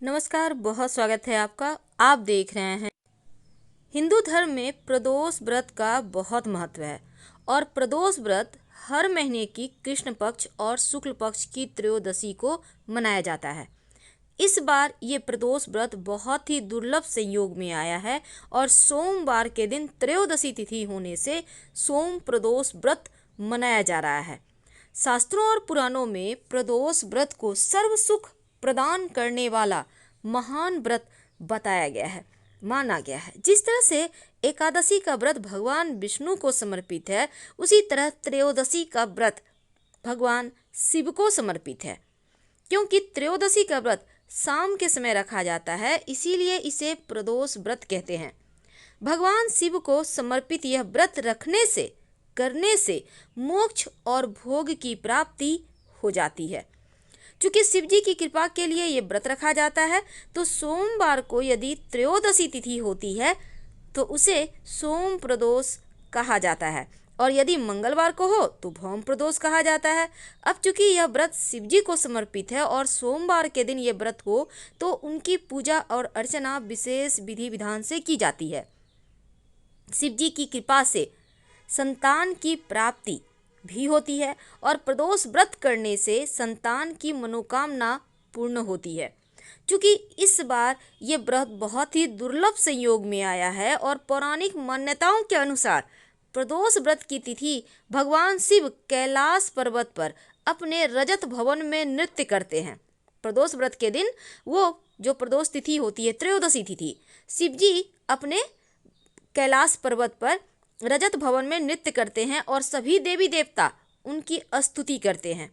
नमस्कार, बहुत स्वागत है आपका। आप देख रहे हैं हिंदू धर्म में प्रदोष व्रत का बहुत महत्व है और प्रदोष व्रत हर महीने की कृष्ण पक्ष और शुक्ल पक्ष की त्रयोदशी को मनाया जाता है। इस बार ये प्रदोष व्रत बहुत ही दुर्लभ संयोग में आया है और सोमवार के दिन त्रयोदशी तिथि होने से सोम प्रदोष व्रत मनाया जा रहा है। शास्त्रों और पुराणों में प्रदोष व्रत को सर्व सुख प्रदान करने वाला महान व्रत बताया गया है, माना गया है। जिस तरह से एकादशी का व्रत भगवान विष्णु को समर्पित है, उसी तरह त्रयोदशी का व्रत भगवान शिव को समर्पित है। क्योंकि त्रयोदशी का व्रत शाम के समय रखा जाता है, इसीलिए इसे प्रदोष व्रत कहते हैं। भगवान शिव को समर्पित यह व्रत करने से मोक्ष और भोग की प्राप्ति हो जाती है। चूँकि शिव जी की कृपा के लिए ये व्रत रखा जाता है, तो सोमवार को यदि त्रयोदशी तिथि होती है तो उसे सोम प्रदोष कहा जाता है, और यदि मंगलवार को हो तो भौम प्रदोष कहा जाता है। अब चूँकि यह व्रत शिव जी को समर्पित है और सोमवार के दिन ये व्रत हो तो उनकी पूजा और अर्चना विशेष विधि विधान से की जाती है। शिव जी की कृपा से संतान की प्राप्ति भी होती है और प्रदोष व्रत करने से संतान की मनोकामना पूर्ण होती है। क्योंकि इस बार ये व्रत बहुत ही दुर्लभ संयोग में आया है और पौराणिक मान्यताओं के अनुसार प्रदोष व्रत की तिथि भगवान शिव कैलाश पर्वत पर अपने रजत भवन में नृत्य करते हैं। प्रदोष व्रत के दिन वो जो प्रदोष तिथि होती है, त्रयोदशी तिथि, शिव जी अपने कैलाश पर्वत पर रजत भवन में नृत्य करते हैं और सभी देवी देवता उनकी स्तुति करते हैं।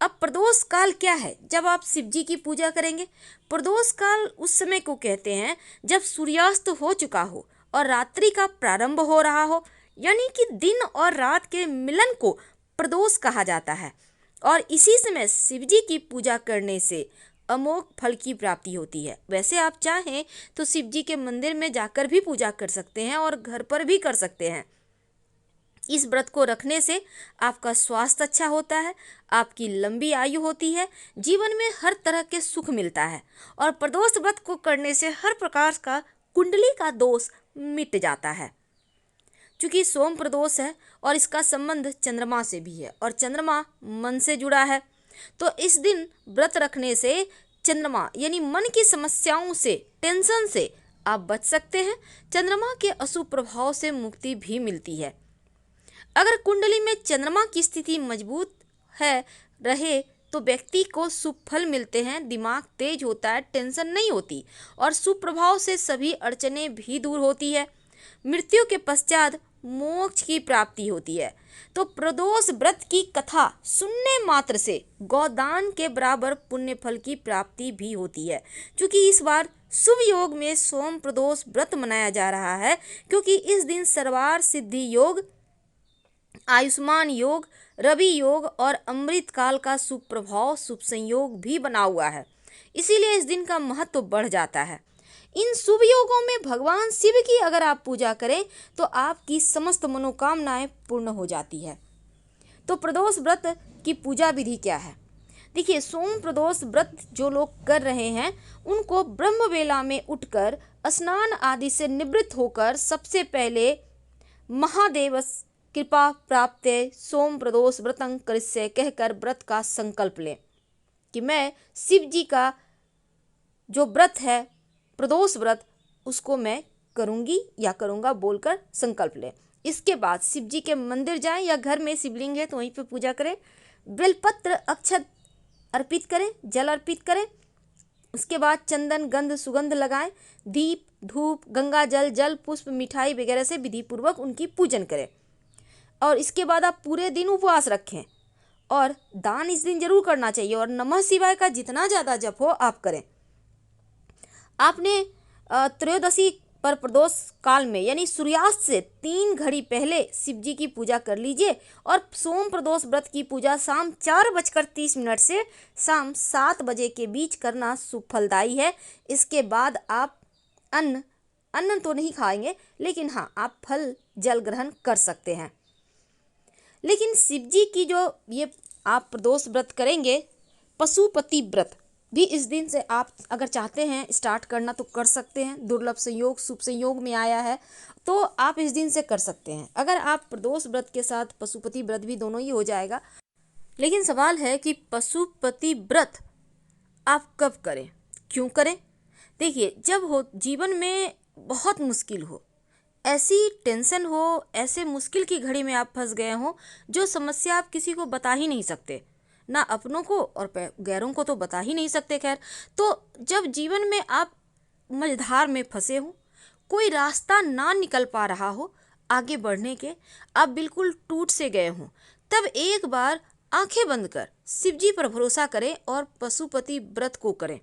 अब प्रदोष काल क्या है? जब आप शिव जी की पूजा करेंगे, प्रदोष काल उस समय को कहते हैं जब सूर्यास्त हो चुका हो और रात्रि का प्रारंभ हो रहा हो, यानी कि दिन और रात के मिलन को प्रदोष कहा जाता है। और इसी समय शिव जी की पूजा करने से अमोघ फल की प्राप्ति होती है। वैसे आप चाहें तो शिव जी के मंदिर में जाकर भी पूजा कर सकते हैं और घर पर भी कर सकते हैं। इस व्रत को रखने से आपका स्वास्थ्य अच्छा होता है, आपकी लंबी आयु होती है, जीवन में हर तरह के सुख मिलता है और प्रदोष व्रत को करने से हर प्रकार का कुंडली का दोष मिट जाता है। चूँकि सोम प्रदोष है और इसका संबंध चंद्रमा से भी है और चंद्रमा मन से जुड़ा है, तो इस दिन व्रत रखने से चंद्रमा यानी मन की समस्याओं से, टेंशन से आप बच सकते हैं। चंद्रमा के अशुभ प्रभाव से मुक्ति भी मिलती है। अगर कुंडली में चंद्रमा की स्थिति मजबूत रहे तो व्यक्ति को शुभ फल मिलते हैं, दिमाग तेज होता है, टेंशन नहीं होती और शुभ प्रभाव से सभी अड़चनें भी दूर होती है। मृत्यु के पश्चात मोक्ष की प्राप्ति होती है। तो प्रदोष व्रत की कथा सुनने मात्र से गोदान के बराबर पुण्य फल की प्राप्ति भी होती है। क्योंकि इस बार शुभ योग में सोम प्रदोष व्रत मनाया जा रहा है, क्योंकि इस दिन सर्वार सिद्धि योग, आयुष्मान योग, रवि योग और अमृत काल का शुभ प्रभाव, शुभ संयोग भी बना हुआ है। इसीलिए इस दिन का महत्व बढ़ जाता है। इन शुभ योगों में भगवान शिव की अगर आप पूजा करें तो आपकी समस्त मनोकामनाएं पूर्ण हो जाती है। तो प्रदोष व्रत की पूजा विधि क्या है? देखिए, सोम प्रदोष व्रत जो लोग कर रहे हैं उनको ब्रह्म वेला में उठकर स्नान आदि से निवृत्त होकर सबसे पहले महादेव कृपा प्राप्त सोम प्रदोष व्रतं करिष्ये कहकर व्रत का संकल्प लें कि मैं शिव जी का जो व्रत है प्रदोष व्रत उसको मैं करूंगी या करूंगा बोलकर संकल्प लें। इसके बाद शिव जी के मंदिर जाएं या घर में शिवलिंग है तो वहीं पे पूजा करें, बेलपत्र अक्षत अर्पित करें, जल अर्पित करें। उसके बाद चंदन गंध सुगंध लगाएं, दीप धूप गंगा जल जल पुष्प मिठाई वगैरह से विधि पूर्वक उनकी पूजन करें। और इसके बाद आप पूरे दिन उपवास रखें और दान इस दिन जरूर करना चाहिए और नमः शिवाय का जितना ज़्यादा जप हो आप करें। आपने त्रयोदशी पर प्रदोष काल में यानी सूर्यास्त से 3 घड़ी पहले शिव जी की पूजा कर लीजिए और सोम प्रदोष व्रत की पूजा शाम 4:30 से शाम 7 बजे के बीच करना शुभ फलदायी है। इसके बाद आप अन्न तो नहीं खाएंगे, लेकिन हाँ आप फल जल ग्रहण कर सकते हैं। लेकिन शिव जी की जो ये आप प्रदोष व्रत करेंगे, पशुपति व्रत भी इस दिन से आप अगर चाहते हैं स्टार्ट करना तो कर सकते हैं। दुर्लभ संयोग शुभ संयोग में आया है तो आप इस दिन से कर सकते हैं। अगर आप प्रदोष व्रत के साथ पशुपति व्रत भी दोनों ही हो जाएगा। लेकिन सवाल है कि पशुपति व्रत आप कब करें, क्यों करें? देखिए, जब हो जीवन में बहुत मुश्किल हो, ऐसी टेंशन हो, ऐसे मुश्किल की घड़ी में आप फंस गए हो जो समस्या आप किसी को बता ही नहीं सकते, ना अपनों को और गैरों को तो बता ही नहीं सकते। खैर, तो जब जीवन में आप मझधार में फंसे हो, कोई रास्ता ना निकल पा रहा हो आगे बढ़ने के, आप बिल्कुल टूट से गए हो, तब एक बार आंखें बंद कर शिव जी पर भरोसा करें और पशुपति व्रत को करें।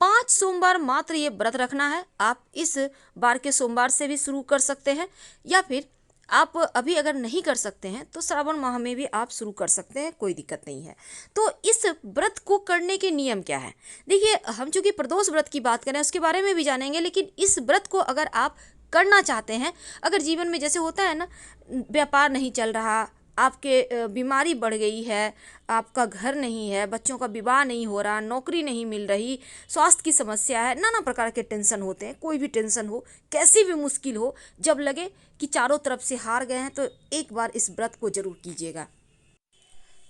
5 सोमवार मात्र ये व्रत रखना है। आप इस बार के सोमवार से भी शुरू कर सकते हैं, या फिर आप अभी अगर नहीं कर सकते हैं तो श्रावण माह में भी आप शुरू कर सकते हैं, कोई दिक्कत नहीं है। तो इस व्रत को करने के नियम क्या है? देखिए, हम चूंकि प्रदोष व्रत की बात करें उसके बारे में भी जानेंगे, लेकिन इस व्रत को अगर आप करना चाहते हैं, अगर जीवन में जैसे होता है ना, व्यापार नहीं चल रहा, आपके बीमारी बढ़ गई है, आपका घर नहीं है, बच्चों का विवाह नहीं हो रहा, नौकरी नहीं मिल रही, स्वास्थ्य की समस्या है, नाना प्रकार के टेंशन होते हैं। कोई भी टेंशन हो, कैसी भी मुश्किल हो, जब लगे कि चारों तरफ से हार गए हैं तो एक बार इस व्रत को जरूर कीजिएगा।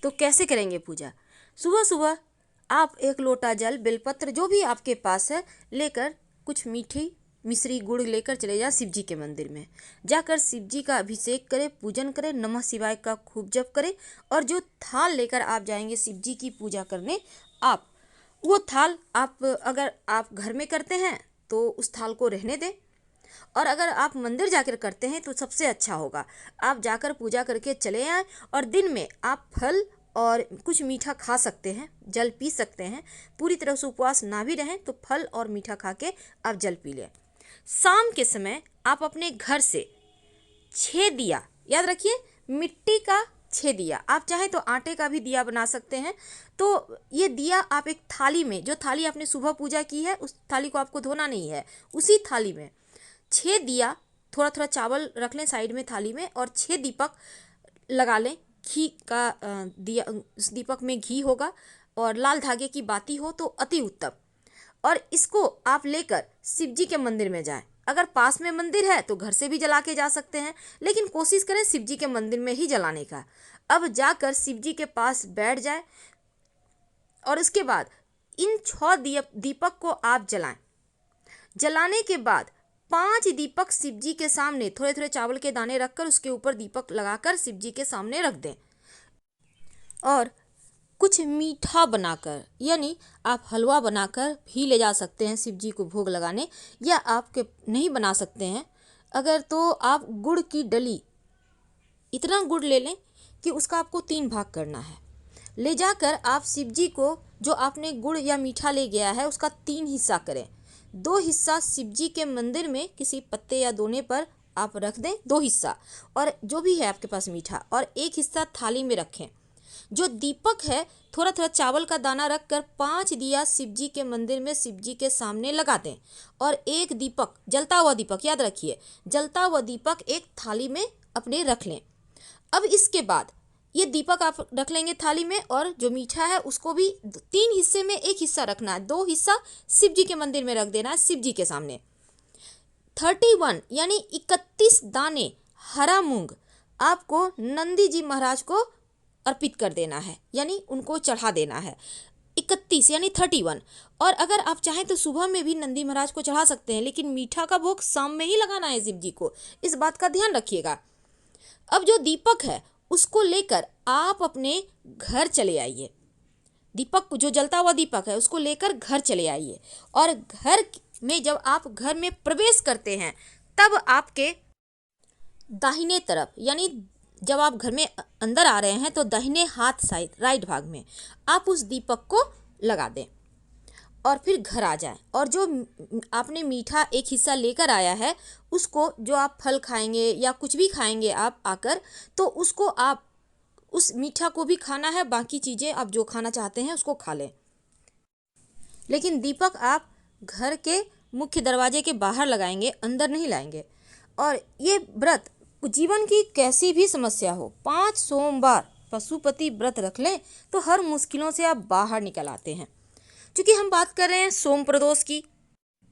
तो कैसे करेंगे पूजा? सुबह सुबह आप 1 लोटा जल, बेलपत्र जो भी आपके पास है लेकर, कुछ मीठी मिश्री गुड़ लेकर चले जाएं शिव जी के मंदिर में। जाकर शिव जी का अभिषेक करें, पूजन करें, नमः शिवाय का खूब जप करें, और जो थाल लेकर आप जाएंगे शिव जी की पूजा करने, आप वो थाल आप अगर आप घर में करते हैं तो उस थाल को रहने दें, और अगर आप मंदिर जाकर करते हैं तो सबसे अच्छा होगा। आप जाकर पूजा करके चले आएँ, और दिन में आप फल और कुछ मीठा खा सकते हैं, जल पी सकते हैं। पूरी तरह से उपवास ना भी रहें तो फल और मीठा खा के आप जल पी लें। शाम के समय आप अपने घर से 6 दिया, याद रखिए मिट्टी का 6 दिया, आप चाहें तो आटे का भी दिया बना सकते हैं। तो ये दिया आप एक थाली में, जो थाली आपने सुबह पूजा की है उस थाली को आपको धोना नहीं है, उसी थाली में 6 दिया, थोड़ा थोड़ा चावल रख लें साइड में थाली में, और 6 दीपक लगा लें। घी का दिया, उस दीपक में घी होगा और लाल धागे की बाती हो तो अति उत्तम। और इसको आप लेकर शिव जी के मंदिर में जाएं। अगर पास में मंदिर है तो घर से भी जला के जा सकते हैं, लेकिन कोशिश करें शिव जी के मंदिर में ही जलाने का। अब जाकर शिव जी के पास बैठ जाए, और उसके बाद इन 6 दीपक को आप जलाएं। जलाने के बाद 5 दीपक शिव जी के सामने थोड़े थोड़े चावल के दाने रखकर उसके ऊपर दीपक लगाकर शिव जी के सामने रख दें। और कुछ मीठा बनाकर, यानी आप हलवा बनाकर भी ले जा सकते हैं शिव जी को भोग लगाने, या आपके नहीं बना सकते हैं अगर तो आप गुड़ की डली, इतना गुड़ ले लें कि उसका आपको 3 भाग करना है। ले जाकर आप शिव जी को जो आपने गुड़ या मीठा ले गया है उसका 3 हिस्सा करें। 2 हिस्सा शिव जी के मंदिर में किसी पत्ते या दोने पर आप रख दें, 2 हिस्सा, और जो भी है आपके पास मीठा, और 1 हिस्सा थाली में रखें। जो दीपक है थोड़ा थोड़ा चावल का दाना रखकर 5 दिया शिव जी के मंदिर में शिव जी के सामने लगा दें, और 1 दीपक, जलता हुआ दीपक, याद रखिए जलता हुआ दीपक एक थाली में अपने रख लें। अब इसके बाद ये दीपक आप रख लेंगे थाली में, और जो मीठा है उसको भी 3 हिस्से में 1 हिस्सा रखना है, 2 हिस्सा शिव जी के मंदिर में रख देना है शिव जी के सामने। 31 यानी 31 दाने हरा मूंग आपको नंदी जी महाराज को अर्पित कर देना है, यानी उनको चढ़ा देना है। 31 यानी 31। और अगर आप चाहें तो सुबह में भी नंदी महाराज को चढ़ा सकते हैं, लेकिन मीठा का भोग शाम में ही लगाना है शिव जी को, इस बात का ध्यान रखिएगा। अब जो दीपक है उसको लेकर आप अपने घर चले आइए। दीपक जो जलता हुआ दीपक है उसको लेकर घर चले आइए, और घर में जब आप घर में प्रवेश करते हैं तब आपके दाहिने तरफ, यानी जब आप घर में अंदर आ रहे हैं तो दाहिने हाथ साइड राइट भाग में आप उस दीपक को लगा दें, और फिर घर आ जाएं। और जो आपने मीठा 1 हिस्सा लेकर आया है उसको, जो आप फल खाएंगे या कुछ भी खाएंगे आप आकर, तो उसको आप उस मीठा को भी खाना है, बाकी चीज़ें आप जो खाना चाहते हैं उसको खा लें। लेकिन दीपक आप घर के मुख्य दरवाजे के बाहर लगाएंगे, अंदर नहीं लाएंगे। और ये व्रत जीवन की कैसी भी समस्या हो, 5 सोमवार पशुपति व्रत रख लें तो हर मुश्किलों से आप बाहर निकल आते हैं। क्योंकि हम बात कर रहे हैं सोम प्रदोष की,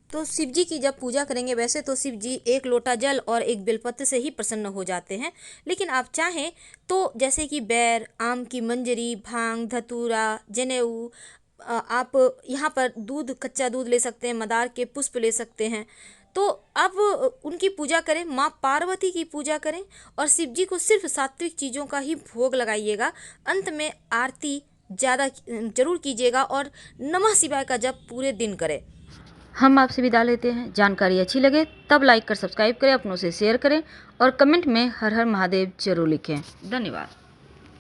तो शिव जी की जब पूजा करेंगे, वैसे तो शिव जी एक लोटा जल और एक बेलपत्र से ही प्रसन्न हो जाते हैं, लेकिन आप चाहें तो जैसे कि बेर, आम की मंजरी, भांग, धतूरा, जनेऊ, आप यहाँ पर दूध, कच्चा दूध ले सकते हैं, मंदार के पुष्प ले सकते हैं। तो आप उनकी पूजा करें, माँ पार्वती की पूजा करें और शिव जी को सिर्फ सात्विक चीज़ों का ही भोग लगाइएगा। अंत में आरती ज़्यादा जरूर कीजिएगा और नमः शिवाय का जप पूरे दिन करें। हम आपसे विदा लेते हैं। जानकारी अच्छी लगे तब लाइक कर सब्सक्राइब करें, अपनों से शेयर करें और कमेंट में हर हर महादेव जरूर लिखें। धन्यवाद।